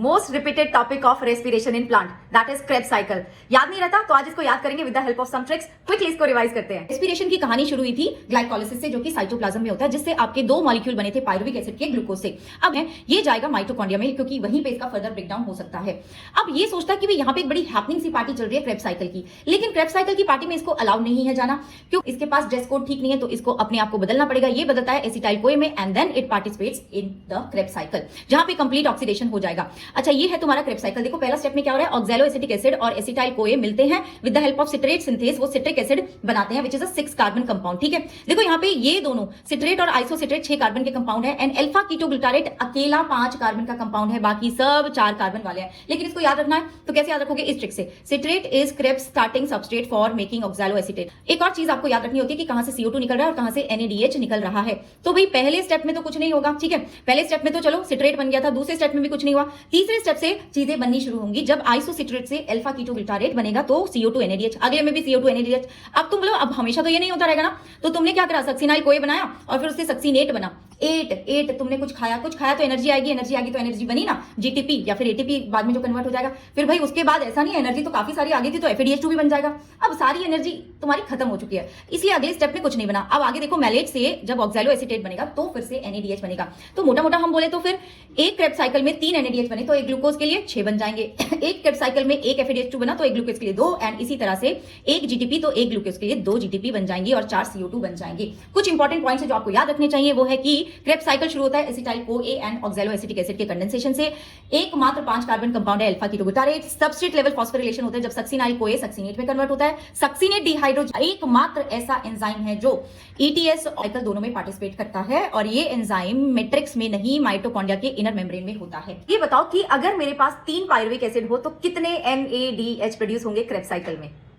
Most repeated topic of respiration in plant that is Krebs cycle. याद नहीं रहता तो आज इसको याद करेंगे with the help of some tricks. Quickly इसको रिवाइज करते हैं। रेस्पिरेशन की कहानी शुरू हुई थी ग्लाइकोलाइसिस से, जो कि साइटोप्लाज्म में होता है, जिससे आपके दो मॉलिक्यूल बने थे पायरुविक एसिड के, ग्लूकोज से। अब ये जाएगा माइटोकॉन्ड्रिया में, क्योंकि वहीं पे इसका फर्दर ब्रेकडाउन हो सकता है। अब ये सोचता है कि यहाँ पे एक बड़ी हैपनिंग सी पार्टी चल रही है क्रेब्स साइकिल की, लेकिन क्रेब्स साइकिल की पार्टी में इसको अलाउड नहीं है जाना, क्यों? इसके पास ड्रेस कोड ठीक नहीं है, तो इसको अपने आप को बदलना पड़ेगा। ये बदलता है एसिटाइल कोए में and then it participates in the Krebs cycle, जहां पे कंप्लीट ऑक्सीडेशन हो जाएगा। अच्छा, ये है तुम्हारा क्रेब्स साइकिल। देखो पहला स्टेप में क्या हो रहा है, ऑक्सैलो एसिटिक एसिड और एसिटाइल कोए मिलते हैं with the help of citrate synthase, वो सिट्रिक एसिड बनाते हैं, which is a 6 carbon compound. ठीक है, देखो यहाँ पे ये दोनों सिट्रेट और आइसोसिट्रेट 6 कार्बन के कंपाउंड है, एंड अल्फा कीटोग्लूटारेट अकेला 5 कार्बन का कंपाउंड है, बाकी सब 4 कार्बन वाले हैं। लेकिन इसको याद रखना है, तो कैसे याद रखोगे? इस ट्रिक से। Citrate is Krebs starting substrate for making oxalo acetate. एक और चीज आपको याद रखनी होती है कि कहां से CO2 निकल रहा है और कहां से NADH निकल रहा है। तो भाई पहले स्टेप में तो कुछ नहीं होगा, ठीक है, पहले स्टेप में तो चलो सिट्रेट बन गया था, दूसरे स्टेप में भी कुछ नहीं हुआ, तीसरे स्टेप से चीजें बननी शुरू होंगी। जब आइसोसिट्रेट से अल्फा कीटोग्लूटारेट बनेगा तो CO2 NADH, अगले में भी CO2 NADH। अब तुम बोलो अब हमेशा तो ये नहीं होता रहेगा ना, तो तुमने क्या करा, सक्सिनाइल कोए बनाया और फिर उससे सक्सिनेट बना। एट तुमने कुछ खाया तो एनर्जी आएगी तो एनर्जी बनी ना, GTP या फिर ATP बाद में जो कन्वर्ट हो जाएगा। फिर भाई उसके बाद ऐसा नहीं, एनर्जी तो काफी सारी आगे थी, तो FADH2 भी बन जाएगा। अब सारी एनर्जी तुम्हारी खत्म हो चुकी है, इसलिए अगले स्टेप में कुछ नहीं बना। अब आगे देखो, मैलेट से जब ऑक्सैलो एसिटेट बनेगा तो फिर से NADH बनेगा। तो मोटा मोटा हम बोले तो फिर एक क्रेब्स साइकिल में 3 NADH बने तो एक ग्लूकोज के लिए 6 बन जाएंगे। एक क्रेब्स साइकिल में एक FADH2 बना तो एक ग्लूकोज के लिए 2, एंड इसी तरह से एक GTP तो एक ग्लूकोज के लिए 2 GTP बन जाएंगी और 4 CO2 बन जाएंगे। कुछ इंपॉर्टेंट पॉइंट्स जो आपको याद रखने चाहिए वो है कि क्रेब्स साइकिल शुरू होता है एसिटाइल कोए एंड ऑक्सैलो एसिटिक एसिड के कंडेंसेशन से। एकमात्र 5 कार्बन कंपाउंड है alpha ketoglutarate. Substrate level phosphorylation होता है जब सक्सिनाइल कोए सक्सिनेट में कन्वर्ट होता है। सक्सिनेट डिहाइड्रोज एकमात्र ऐसा एंजाइम है जो ETS और साइकिल दोनों में पार्टिसिपेट करता है, और ये एंजाइम मैट्रिक्स में नहीं, माइटोकॉन्ड्रिया के इनर मेम्ब्रेन में होता है। ये बताओ कि अगर मेरे पास 3 पायरुविक एसिड हो तो कितने NADH प्रोड्यूस होंगे क्रेब्स साइकिल में?